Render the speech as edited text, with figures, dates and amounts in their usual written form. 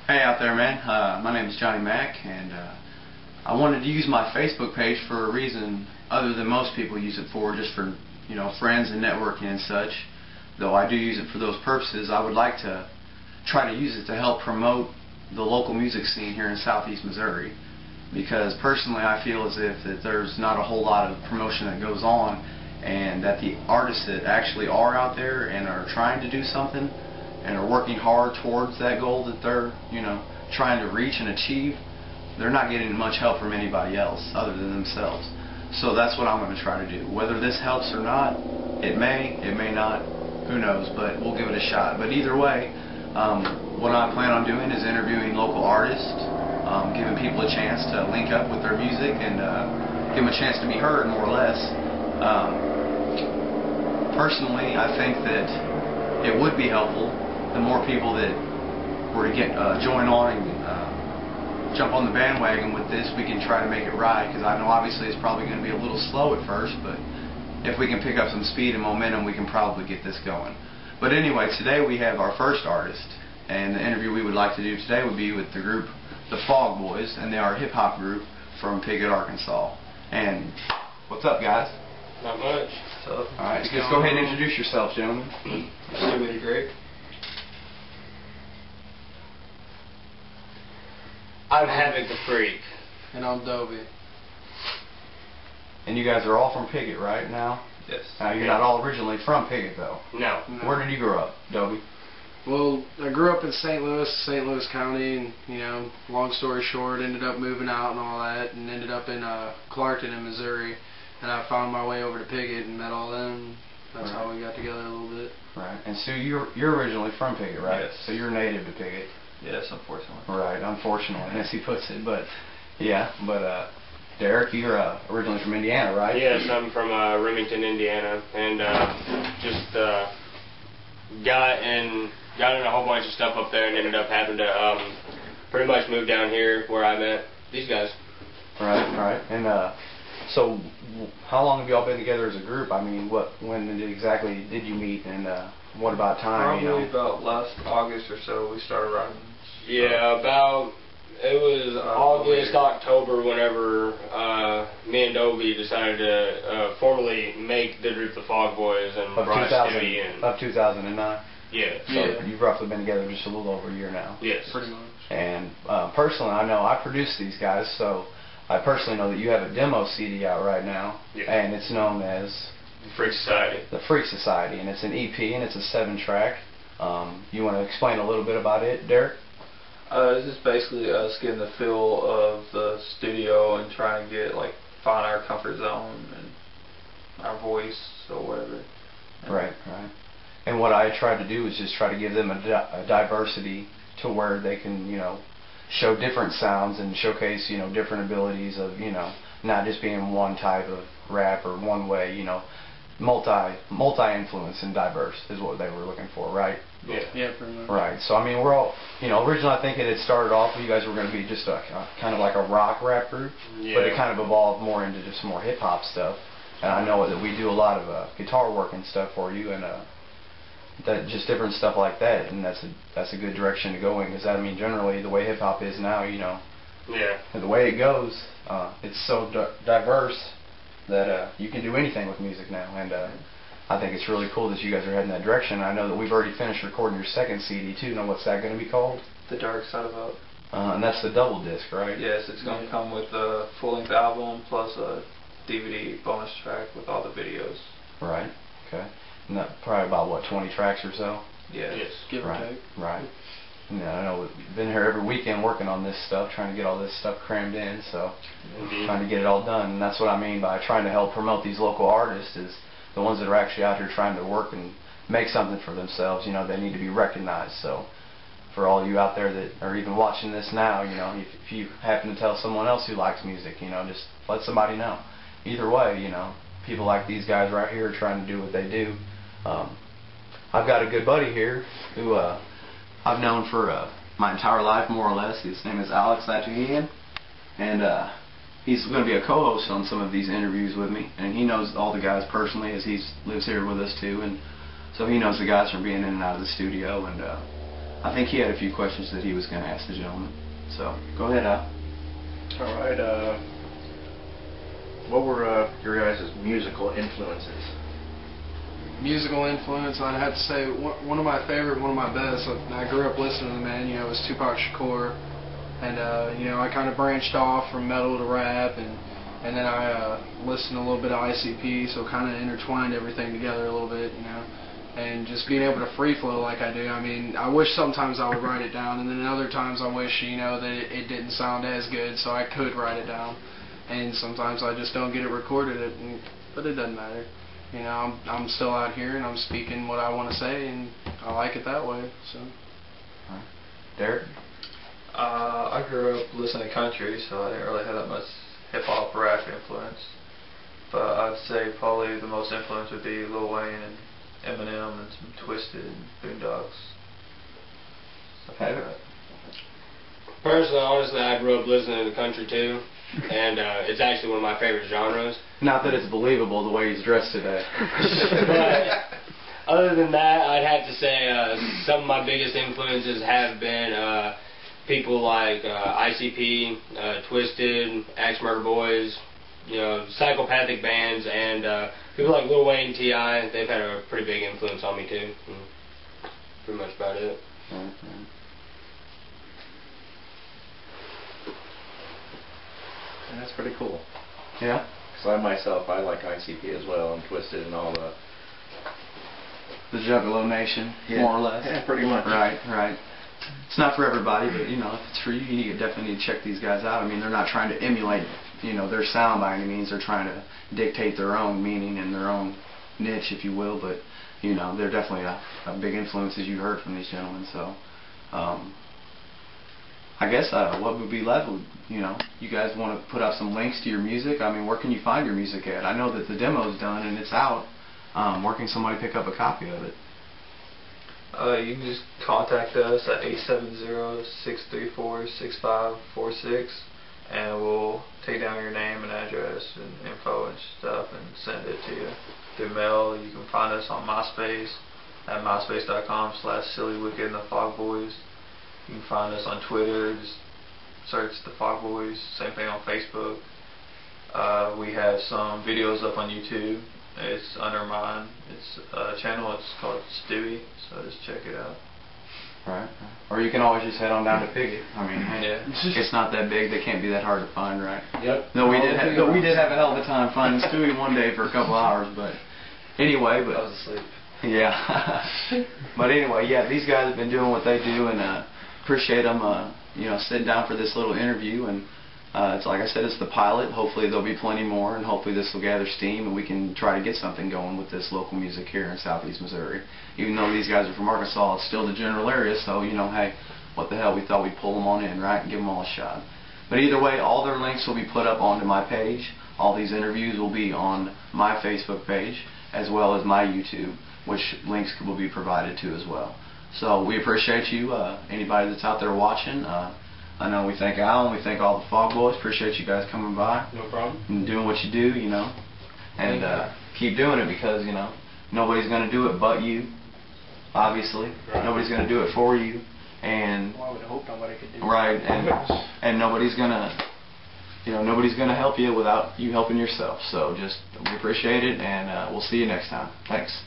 Hey out there, man. My name is Johnny Mack, and I wanted to use my Facebook page for a reason other than most people use it for, just for, you know, friends and networking and such. Though I do use it for those purposes, I would like to try to use it to help promote the local music scene here in Southeast Missouri. Because personally, I feel as if that there's not a whole lot of promotion that goes on, and that the artists that actually are out there and are trying to do something and are working hard towards that goal that they're, you know, trying to reach and achieve, they're not getting much help from anybody else other than themselves. So that's what I'm going to try to do. Whether this helps or not, it may not, who knows, but we'll give it a shot. But either way, what I plan on doing is interviewing local artists, giving people a chance to link up with their music and give them a chance to be heard, more or less. Personally, I think that it would be helpful the more people that were to get join on and jump on the bandwagon with this. We can try to make it right, because I know obviously it's probably going to be a little slow at first, but if we can pick up some speed and momentum, we can probably get this going. But anyway, today we have our first artist, and the interview we would like to do today would be with the group the Fogboyz, and they are a hip-hop group from Piggott, Arkansas. And what's up, guys? Not much. So, alright, just go ahead and introduce yourselves, gentlemen. Really great. I'm Havoc the Freak. And I'm Dobie. And you guys are all from Piggott, right, now? Yes. You're not all originally from Piggott, though. No. Where did you grow up, Dobie? Well, I grew up in St. Louis County, and, you know, long story short, ended up moving out and all that, and ended up in Clarkton in Missouri, and I found my way over to Piggott and met all them. That's how we got together a little bit. Right. And Sue, you're originally from Piggott, right? Yes. So you're native to Piggott. Yes, unfortunately. Right, unfortunately, as he puts it. But yeah, but Derek, you're originally from Indiana, right? Yes, I'm from Remington, Indiana, and just got in a whole bunch of stuff up there, and ended up having to pretty much move down here where I met these guys. Right. And so, how long have y'all been together as a group? I mean, when exactly did you meet, and what about time? Probably about last August or so we started writing. Yeah, it was August, October, whenever me and Dobie decided to formally make the group the Fogboyz and brought Stevie in. Of 2009? Yeah. So you've roughly been together just a little over a year now? Yes. Pretty much. And personally, I know I produce these guys, so I personally know that you have a demo CD out right now, and it's known as The Freak Society. The Freak Society, and it's an EP, and it's a 7-track. You want to explain a little bit about it, Derek? It's just basically us getting the feel of the studio and trying to find our comfort zone and our voice or whatever. Right. And what I tried to do is just try to give them a diversity to where they can, you know, show different sounds and showcase, you know, different abilities of, you know, not just being one type of rap or one way, you know, multi-influence and diverse is what they were looking for, right? Yeah, pretty much. Right. So I mean, we're all, you know, originally I think it had started off, you guys were going to be just a kind of like a rock rap group, but it kind of evolved more into just more hip hop stuff. And I know that we do a lot of guitar work and stuff for you, and that just different stuff like that, and that's a good direction to go in, because I mean, generally the way hip hop is now, you know, the way it goes, it's so diverse that you can do anything with music now, and I think it's really cool that you guys are heading that direction. I know that we've already finished recording your second CD too. Now, what's that going to be called? The Dark Side of Up. And that's the double disc, right? Yes, it's going to come with a full-length album plus a DVD bonus track with all the videos. Right. Okay. And that probably about what, 20 tracks or so? Yes. Give or take. Right. Yeah, I know we've been here every weekend working on this stuff, trying to get all this stuff crammed in, so trying to get it all done. And that's what I mean by trying to help promote these local artists, is the ones that are actually out here trying to work and make something for themselves. You know, they need to be recognized. So for all you out there that are even watching this now, you know, if you happen to tell someone else who likes music, you know, just let somebody know. Either way, you know, people like these guys right here are trying to do what they do. I've got a good buddy here who I've known for my entire life, more or less. His name is Alex Latouhian, and he's going to be a co-host on some of these interviews with me, and he knows all the guys personally, as he lives here with us too, and so he knows the guys from being in and out of the studio, and I think he had a few questions that he was going to ask the gentleman. So, go ahead, Al. All right. What were your guys' musical influences? Musical influence, I'd have to say one of my favorite, one of my best. I grew up listening to the man, you know, was Tupac Shakur, and you know, I kind of branched off from metal to rap, and then I listened to a little bit of ICP, so kind of intertwined everything together a little bit, you know, and just being able to free flow like I do. I mean, I wish sometimes I would write it down, and then other times I wish, you know, that it didn't sound as good, so I could write it down, and sometimes I just don't get it recorded, but it doesn't matter. You know, I'm still out here and I'm speaking what I want to say, and I like it that way. So, Derek? I grew up listening to country, so I didn't really have that much hip hop rap influence. But I'd say probably the most influence would be Lil Wayne and Eminem and some Twisted and Boondocks. Stuff like that. Personally, honestly, I grew up listening to country too, and it's actually one of my favorite genres. Not that it's believable the way he's dressed today. But other than that, I'd have to say some of my biggest influences have been people like ICP, Twisted, Axe Murder Boys, you know, psychopathic bands, and people like Lil Wayne, T.I. They've had a pretty big influence on me too. Pretty much about it. And that's pretty cool. Yeah? Because I like ICP as well, and Twisted and all the Juggalo Nation, more or less. Yeah, pretty much. Right. It's not for everybody, but you know, if it's for you, you definitely need to check these guys out. I mean, they're not trying to emulate, you know, their sound by any means. They're trying to dictate their own meaning and their own niche, if you will. But you know, they're definitely a big influence, as you heard from these gentlemen. So, I guess what would be left, you know, you guys want to put up some links to your music. I mean, where can you find your music at? I know that the demo's done and it's out. Where can somebody pick up a copy of it? You can just contact us at 870-634-6546, and we'll take down your name and address and info and stuff and send it to you through mail. You can find us on MySpace at myspace.com/SillyWicked and the fogboyz. You can find us on Twitter, just search the fogboyz. Same thing on Facebook. We have some videos up on YouTube. It's under mine. It's a channel. It's called Stewie, so just check it out. Right. Or you can always just head on down to Piggott. I mean, hey, it's not that big. They can't be that hard to find, right? Yep. No, we did have a hell of a time finding Stewie one day for a couple hours, but anyway, I was asleep. Yeah. But anyway, yeah, these guys have been doing what they do, and appreciate them, you know, sitting down for this little interview. And it's like I said, it's the pilot. Hopefully there'll be plenty more, and hopefully this will gather steam, and we can try to get something going with this local music here in Southeast Missouri. Even though these guys are from Arkansas, it's still the general area, so, you know, hey, what the hell, we thought we'd pull them on in, right, and give them all a shot. But either way, all their links will be put up onto my page. All these interviews will be on my Facebook page, as well as my YouTube, which links will be provided to as well. So we appreciate you, anybody that's out there watching. I know we thank Al and we thank all the fogboyz. Appreciate you guys coming by. No problem. And doing what you do, you know. And keep doing it, because, you know, nobody's going to do it but you, obviously. Right. Nobody's going to do it for you. And well, I would hope nobody could do it. Right, and nobody's going to, you know, nobody's going to help you without you helping yourself. So just, we appreciate it, and we'll see you next time. Thanks.